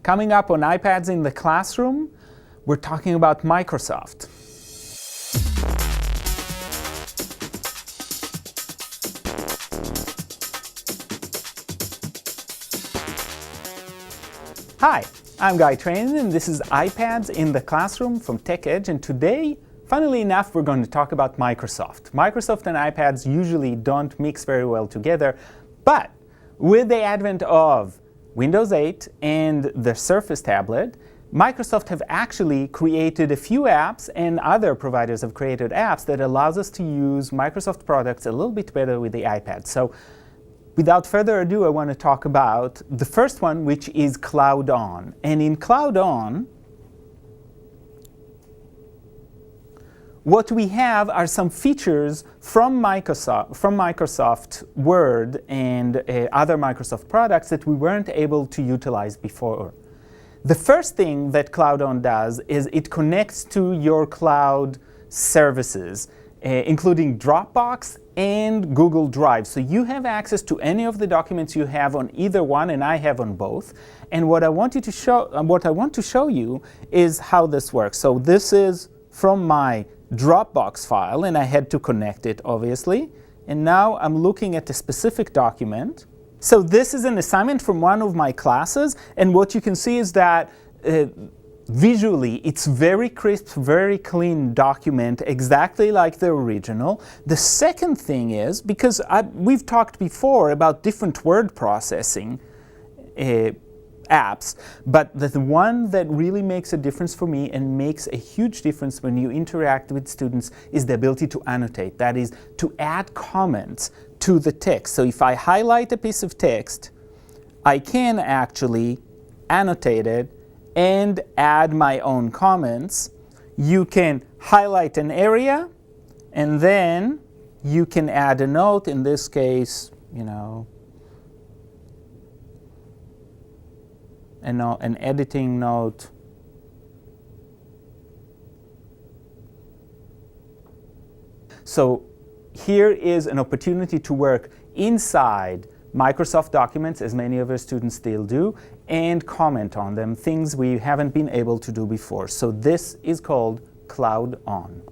Coming up on iPads in the classroom, we're talking about Microsoft. Hi, I'm Guy Trainin, and this is iPads in the classroom from TechEdge, and today, funnily enough, we're going to talk about Microsoft. Microsoft and iPads usually don't mix very well together, but with the advent of Windows 8 and the Surface tablet, Microsoft have actually created a few apps, and other providers have created apps that allows us to use Microsoft products a little bit better with the iPad. So without further ado, I want to talk about the first one, which is Cloud On. And in Cloud On, what we have are some features from Microsoft Word and other Microsoft products that we weren't able to utilize before. The first thing that Cloud On does is it connects to your cloud services, including Dropbox and Google Drive. So you have access to any of the documents you have on either one, and I have on both. And what I want to show you is how this works. So this is from my Dropbox file, and I had to connect it, obviously. And now I'm looking at a specific document. So this is an assignment from one of my classes, and what you can see is that visually it's very crisp, very clean document, exactly like the original. The second thing is, because we've talked before about different word processing apps, but the one that really makes a difference for me and makes a huge difference when you interact with students is the ability to annotate. That is, to add comments to the text. So if I highlight a piece of text, I can actually annotate it and add my own comments. You can highlight an area, and then you can add a note. In this case, an editing note. So here is an opportunity to work inside Microsoft documents, as many of our students still do, and comment on them, things we haven't been able to do before. So this is called Cloud On.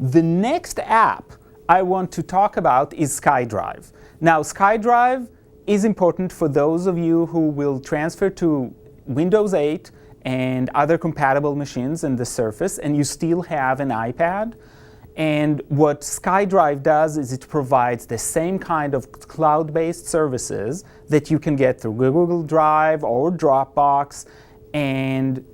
The next app I want to talk about is SkyDrive. Now, SkyDrive is important for those of you who will transfer to Windows 8 and other compatible machines and the Surface, and you still have an iPad. And what SkyDrive does is it provides the same kind of cloud-based services that you can get through Google Drive or Dropbox. And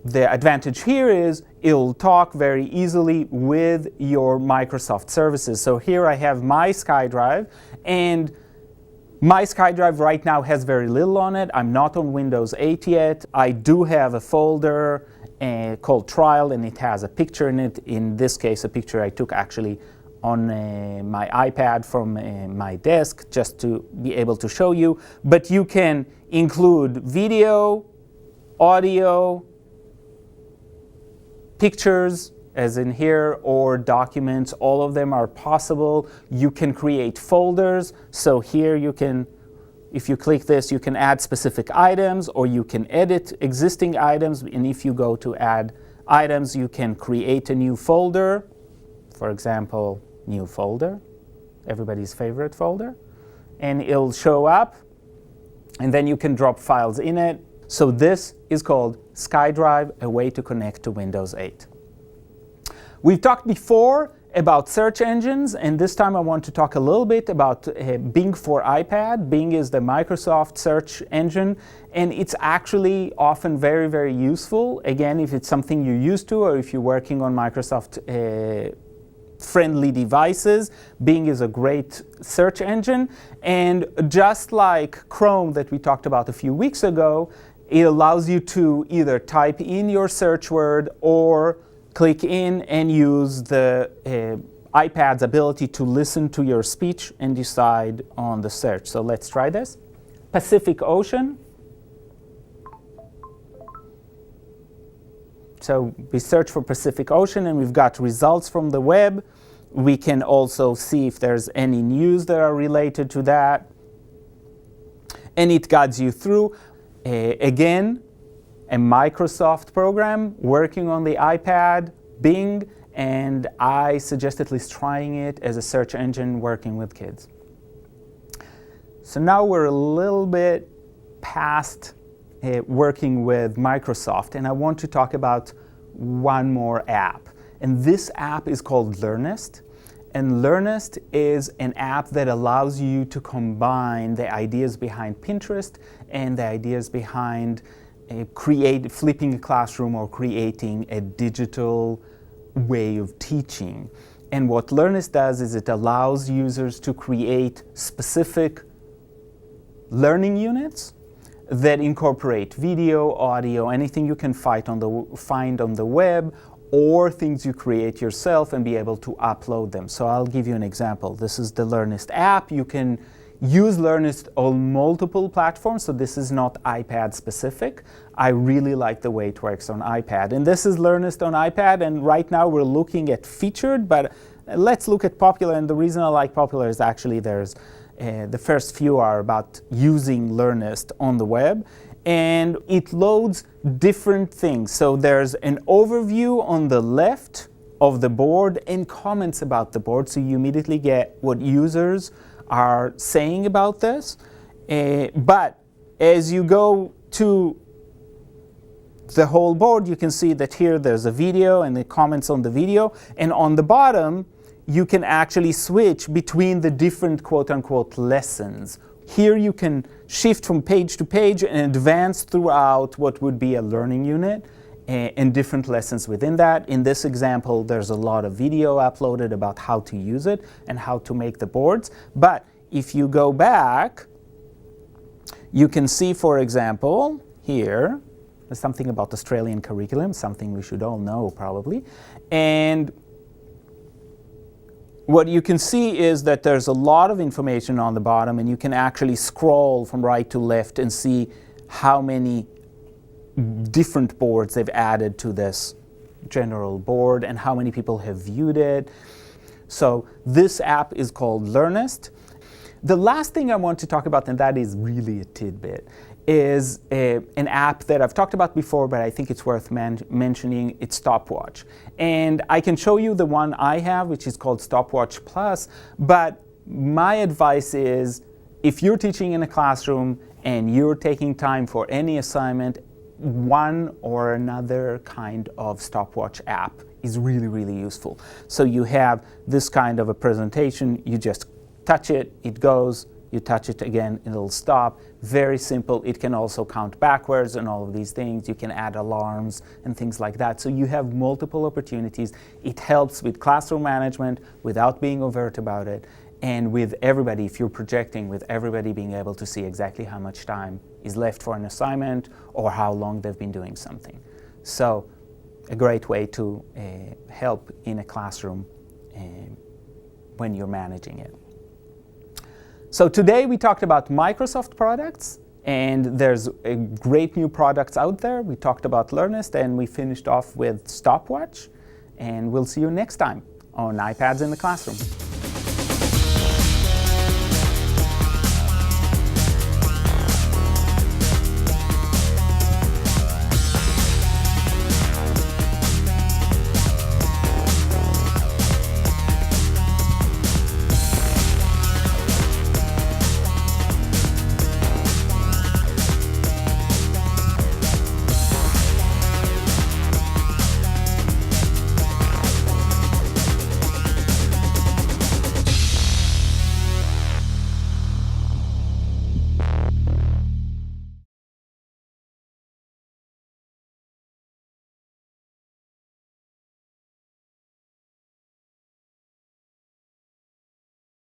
the advantage here is it'll talk very easily with your Microsoft services. So here I have my SkyDrive, and my SkyDrive right now has very little on it. I'm not on Windows 8 yet. I do have a folder called Trial, and it has a picture in it. In this case, a picture I took actually on my iPad from my desk, just to be able to show you. But you can include video, audio, pictures, as in here, or documents. All of them are possible. You can create folders. So here you can, if you click this, you can add specific items, or you can edit existing items. And if you go to add items, you can create a new folder. For example, new folder, everybody's favorite folder. And it'll show up, and then you can drop files in it. So this is called SkyDrive, a way to connect to Windows 8. We've talked before about search engines, and this time I want to talk a little bit about Bing for iPad. Bing is the Microsoft search engine, and it's actually often very, very useful. Again, if it's something you're used to, or if you're working on Microsoft friendly devices, Bing is a great search engine. And just like Chrome that we talked about a few weeks ago, it allows you to either type in your search word or click in and use the iPad's ability to listen to your speech and decide on the search. So let's try this. Pacific Ocean. So we search for Pacific Ocean, and we've got results from the web. We can also see if there's any news that are related to that. and it guides you through. Again, a Microsoft program working on the iPad, Bing, and I suggest at least trying it as a search engine working with kids. So now we're a little bit past working with Microsoft, and I want to talk about one more app. And this app is called Learnist. And Learnist is an app that allows you to combine the ideas behind Pinterest and the ideas behind flipping a classroom or creating a digital way of teaching. And what Learnist does is it allows users to create specific learning units that incorporate video, audio, anything you can find on the web, or things you create yourself and be able to upload them. So I'll give you an example. This is the Learnist app. You can use Learnist on multiple platforms, so this is not iPad specific. I really like the way it works on iPad. And this is Learnist on iPad, and right now we're looking at featured, but let's look at popular. And the reason I like popular is actually the first few are about using Learnist on the web. And it loads different things. So there's an overview on the left of the board and comments about the board. So you immediately get what users are saying about this. But as you go to the whole board, you can see that here there's a video and the comments on the video. And on the bottom, you can actually switch between the different quote-unquote lessons. Here you can shift from page to page and advance throughout what would be a learning unit and different lessons within that. In this example, there's a lot of video uploaded about how to use it and how to make the boards. But if you go back, you can see, for example, here, there's something about Australian curriculum, something we should all know probably. And what you can see is that there's a lot of information on the bottom, and you can actually scroll from right to left and see how many different boards they've added to this general board and how many people have viewed it. So this app is called Learnist. The last thing I want to talk about, and that is really a tidbit, is an app that I've talked about before, but I think it's worth mentioning. It's Stopwatch. And I can show you the one I have, which is called Stopwatch Plus, but my advice is if you're teaching in a classroom and you're taking time for any assignment, one or another kind of stopwatch app is really, really useful. So you have this kind of a presentation, you just touch it, it goes, you touch it again, it'll stop. Very simple. It can also count backwards and all of these things. You can add alarms and things like that. So you have multiple opportunities. It helps with classroom management without being overt about it, and with everybody, if you're projecting, with everybody being able to see exactly how much time is left for an assignment or how long they've been doing something. So a great way to help in a classroom when you're managing it. So today we talked about Microsoft products, and there's great new products out there. We talked about Learnist, and we finished off with Stopwatch, and we'll see you next time on iPads in the Classroom.